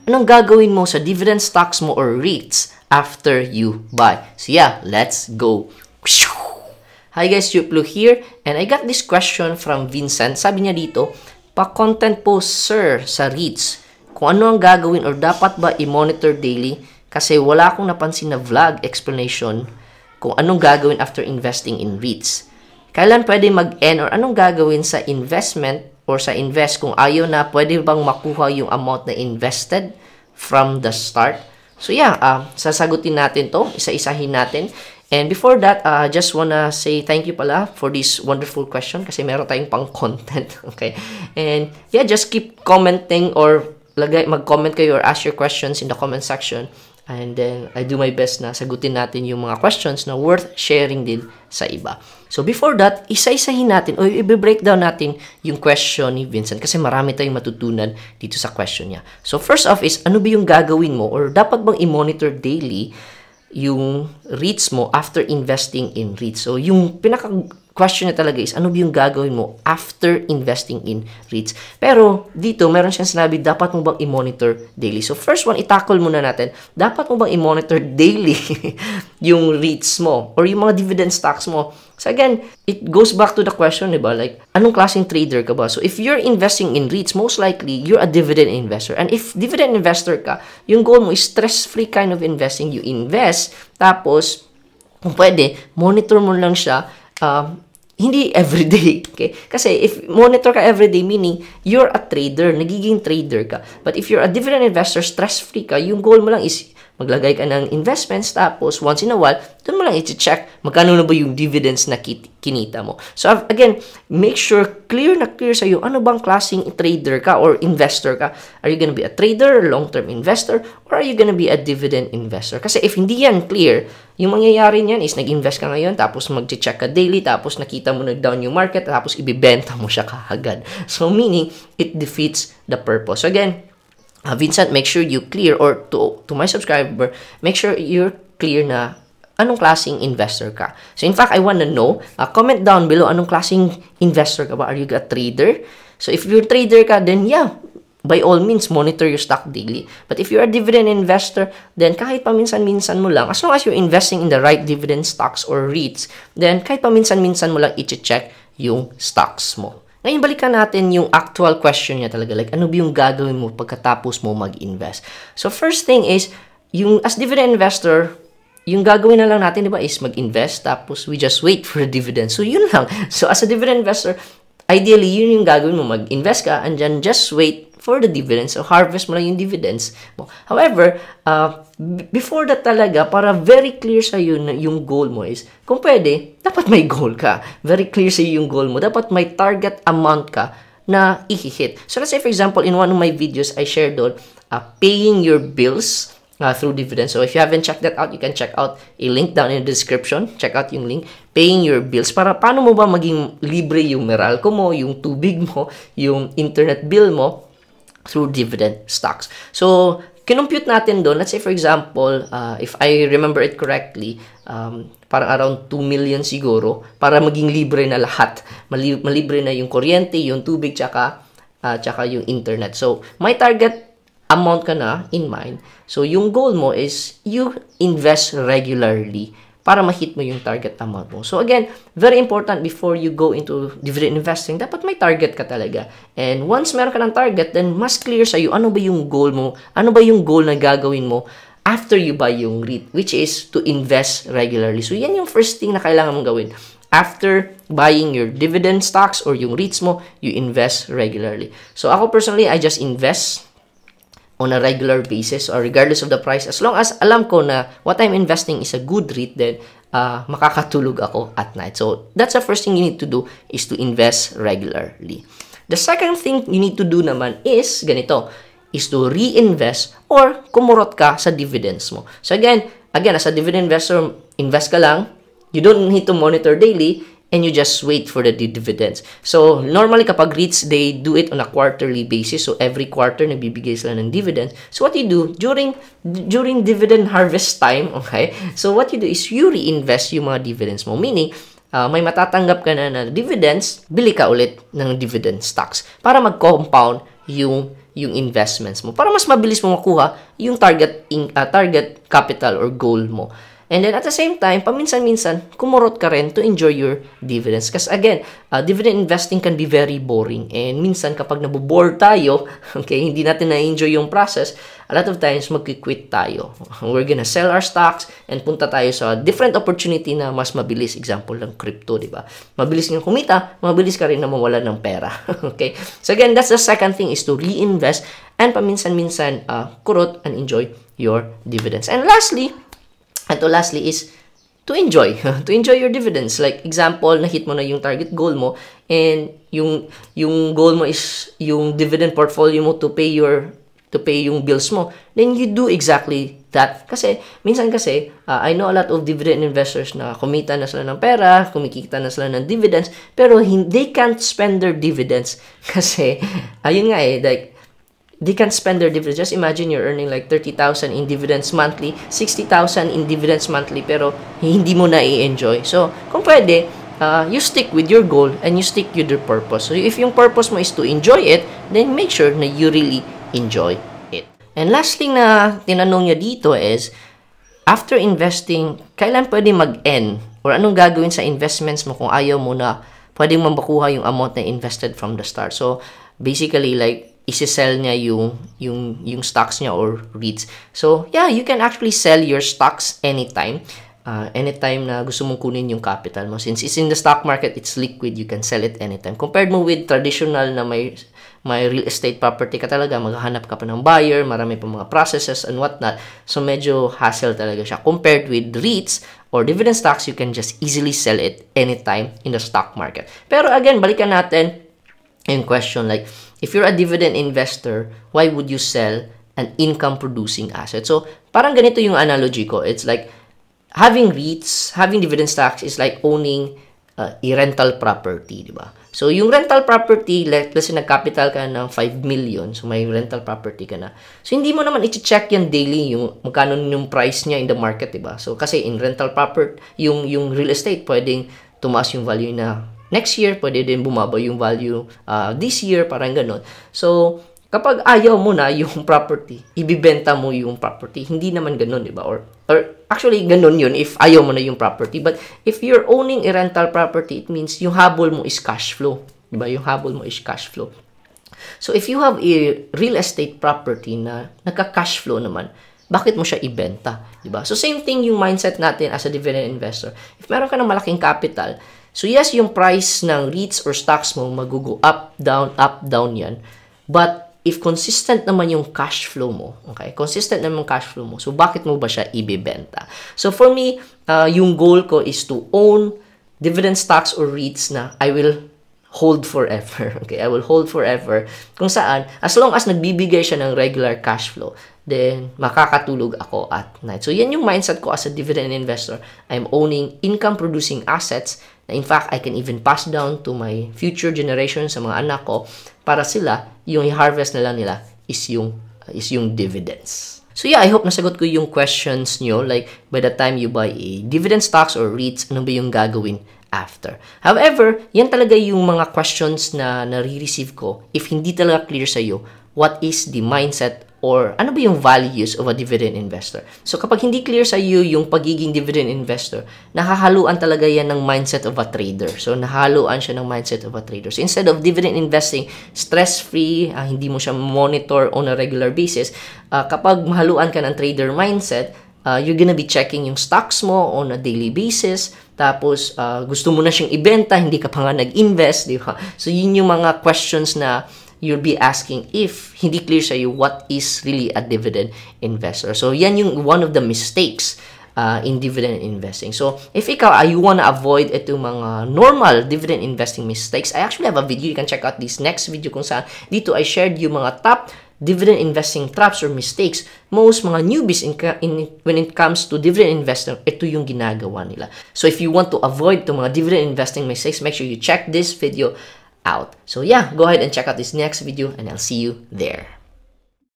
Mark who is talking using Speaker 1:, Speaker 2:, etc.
Speaker 1: anong gagawin mo sa dividend stocks mo or REITs after you buy. So yeah, let's go. Hi guys, Yuplo here, and I got this question from Vincent. Sabi niya dito, pa-content po sir sa REITs, kung ano ang gagawin or dapat ba i-monitor daily kasi wala akong napansin na vlog explanation kung anong gagawin after investing in REITs. Kailan pwede mag-end or anong gagawin sa investment or sa invest kung ayaw na pwede bang makuha yung amount na invested from the start. So yeah, sasagutin natin to, isa-isahin natin. And before that, just wanna say thank you pala for this wonderful question kasi meron tayong pang-content, okay? And yeah, just keep commenting or mag-comment kayo or ask your questions in the comment section. And then, I do my best na sagutin natin yung mga questions na worth sharing din sa iba. So, before that, isa-isahin natin o i-breakdown natin yung question ni Vincent kasi marami tayong matutunan dito sa question niya. So, first off is, ano ba yung gagawin mo or dapat bang i-monitor daily yung REITs mo after investing in REITs? So, yung pinaka-question niya talaga is, ano ba yung gagawin mo after investing in REITs? Pero, dito, meron siyang sinabi, dapat mo bang i-monitor daily? So, first one, itackle muna natin, dapat mo bang i-monitor daily yung REITs mo or yung mga dividend stocks mo? So, again, it goes back to the question, diba? Like, anong klaseng trader ka ba? So, if you're investing in REITs, most likely, you're a dividend investor. And if dividend investor ka, yung goal mo is stress-free kind of investing. You invest, tapos, kung pwede, monitor mo lang siya, hindi everyday, okay? Kasi if monitor ka everyday, meaning you're a trader, nagiging trader ka. But if you're a dividend investor, stress-free ka, yung goal mo lang is maglagay ka ng investments, tapos once in a while, doon mo lang i-check magkano na ba yung dividends na kinita mo. So again, make sure clear na clear sa'yo ano bang klaseng trader ka or investor ka. Are you gonna be a trader, long-term investor, or are you gonna be a dividend investor? Kasi if hindi yan clear, yung mangyayari niyan is nag-invest ka ngayon, tapos mag-check ka daily, tapos nakita mo nag-down yung market, tapos ibibenta mo siya kaagad. So meaning, it defeats the purpose. So again, Vincent, make sure you clear, or to my subscriber, make sure you're clear na anong klaseng investor ka. So in fact, I want to know, comment down below anong klaseng investor ka ba? Are you a trader? So if you're a trader ka, then yeah, by all means, monitor your stock daily. But if you're a dividend investor, then kahit paminsan-minsan mo lang, as long as you're investing in the right dividend stocks or REITs, then kahit paminsan-minsan mo lang i-check yung stocks mo. Ngayon, balikan natin yung actual question niya talaga. Like, ano ba yung gagawin mo pagkatapos mo mag-invest? So, first thing is, yung as dividend investor, yung gagawin na lang natin, di ba, is mag-invest, tapos we just wait for the dividend. So, yun lang. So, as a dividend investor, ideally, yun yung gagawin mo. Mag-invest ka, and then just wait for the dividends. So, harvest mo lang yung dividends mo. However, before that talaga, para very clear sa'yo na yung goal mo is, kung pwede, dapat may goal ka. Very clear sa'yo yung goal mo. Dapat may target amount ka na i-hit. So, let's say, for example, in one of my videos, I shared doon, paying your bills through dividends. So, if you haven't checked that out, you can check out a link down in the description. Check out yung link. Paying your bills. Para paano mo ba maging libre yung Meralco mo, yung tubig mo, yung internet bill mo, through dividend stocks. So, kinumpute natin doon. Let's say, for example, if I remember it correctly, parang around 2 million siguro para maging libre na lahat. Malibre na yung kuryente, yung tubig, tsaka yung internet. So, may target amount ka na in mind. So, yung goal mo is you invest regularly para ma-hit mo yung target amount mo. So again, very important before you go into dividend investing, dapat may target ka talaga. And once meron ka ng target, then mas clear sa'yo ano ba yung goal mo, ano ba yung goal na gagawin mo after you buy yung REIT, which is to invest regularly. So yan yung first thing na kailangan mong gawin. After buying your dividend stocks or yung REITs mo, you invest regularly. So ako personally, I just invest on a regular basis or regardless of the price. As long as alam ko na what I'm investing is a good REIT, then makakatulog ako at night. So, that's the first thing you need to do is to invest regularly. The second thing you need to do naman is, ganito, is to reinvest or kumurot ka sa dividends mo. So, again, as a dividend investor, invest ka lang. You don't need to monitor daily. And you just wait for the dividends. So, normally kapag REITs, they do it on a quarterly basis. So, every quarter, nagbibigay sila ng dividends. So, what you do, during dividend harvest time, okay? So, what you do is you reinvest yung mga dividends mo. Meaning, may matatanggap ka na dividends, bili ka ulit ng dividend stocks para mag-compound yung yung investments mo para mas mabilis mo makuha yung target capital or goal mo. And then at the same time, paminsan-minsan, kumurot ka rin to enjoy your dividends. Kasi again, dividend investing can be very boring. And minsan kapag nabobore tayo, okay, hindi natin na-enjoy yung process, a lot of times magki-quit tayo. We're gonna sell our stocks and punta tayo sa different opportunity na mas mabilis. Example ng crypto, di ba? Mabilis kang kumita, mabilis ka rin na mawala ng pera. Okay? So again, that's the second thing is to reinvest and paminsan-minsan kurot and enjoy your dividends. And lastly is to enjoy. To enjoy your dividends. Like, example, na-hit mo na yung target goal mo and yung goal mo is yung dividend portfolio mo to pay yung bills mo. Then you do exactly that. Kasi, minsan kasi, I know a lot of dividend investors na kumita na sila ng pera, kumikita na sila ng dividends, pero they can't spend their dividends. Kasi, ayun nga like, they can spend their dividends. Just imagine you're earning like 30,000 in dividends monthly, 60,000 in dividends monthly, pero hindi mo na i-enjoy. So, kung pwede, you stick with your goal and you stick with your purpose. So, if yung purpose mo is to enjoy it, then make sure na you really enjoy it. And last thing na tinanong niya dito is, after investing, kailan pwede mag-end? Or anong gagawin sa investments mo kung ayaw mo na pwedeng mabakuha yung amount na invested from the start? So, basically, like, isi-sell niya yung stocks niya or REITs. So, yeah, you can actually sell your stocks anytime. Anytime na gusto mong kunin yung capital mo. Since it's in the stock market, it's liquid, you can sell it anytime. Compared mo with traditional na may real estate property ka talaga, maghahanap ka pa ng buyer, marami pa mga processes and whatnot. So, medyo hassle talaga siya. Compared with REITs or dividend stocks, you can just easily sell it anytime in the stock market. Pero again, balikan natin in question, like, if you're a dividend investor, why would you sell an income-producing asset? So, parang ganito yung analogy ko. It's like, having REITs, having dividend stocks is like owning a rental property, di ba? So, yung rental property, let's say nag-capital ka ng 5 million, so may rental property ka na. So, hindi mo naman i-check yan daily, yung magkano yung price niya in the market, di ba? So, kasi in rental property, yung real estate, pwedeng tumaas yung value na next year, pwede din bumaba yung value this year, parang ganun. So, kapag ayaw mo na yung property, ibibenta mo yung property. Hindi naman ganun, di ba? Or actually, ganun yun if ayaw mo na yung property. But if you're owning a rental property, it means yung habol mo is cash flow. Di ba? Yung habol mo is cash flow. So, if you have a real estate property na nagka-cash flow naman, bakit mo siya ibenta? Di ba? So, same thing yung mindset natin as a dividend investor. If meron ka ng malaking capital, so yes, yung price ng REITs or stocks mo mag-go up, down yan. But if consistent naman yung cash flow mo, okay? Consistent naman yung cash flow mo. So bakit mo ba siya ibebenta? So for me, yung goal ko is to own dividend stocks or REITs na I will hold forever. Okay, I will hold forever. Kung saan, as long as nagbibigay siya ng regular cash flow, then makakatulog ako at night. So yan yung mindset ko as a dividend investor. I'm owning income-producing assets na in fact, I can even pass down to my future generations sa mga anak ko para sila, yung i-harvest na lang nila is yung dividends. So yeah, I hope nasagot ko yung questions nyo. Like, by the time you buy a dividend stocks or REITs, ano ba yung gagawin after? However, yan talaga yung mga questions na nare-receive ko if hindi talaga clear sa iyo what is the mindset or ano ba yung values of a dividend investor. So kapag hindi clear sa iyo yung pagiging dividend investor, nahahaluan talaga yan ng mindset of a trader. So nahahaluan siya ng mindset of a trader. So instead of dividend investing, stress-free, hindi mo siya monitor on a regular basis, kapag mahaluan ka ng trader mindset, you're gonna be checking yung stocks mo on a daily basis. Tapos, gusto mo na siyang ibenta, hindi ka pa nga nag-invest, di ba? So yun yung mga questions na you'll be asking if hindi clear sa you what is really a dividend investor. So, yan yung one of the mistakes in dividend investing. So, if ikaw, you wanna avoid itong mga normal dividend investing mistakes, I actually have a video. You can check out this next video kung saan dito I shared yung mga top dividend investing traps or mistakes. Most mga newbies when it comes to dividend investing, ito yung ginagawa nila. So, if you want to avoid itong mga dividend investing mistakes, make sure you check this video out. So yeah, go ahead and check out this next video and I'll see you there.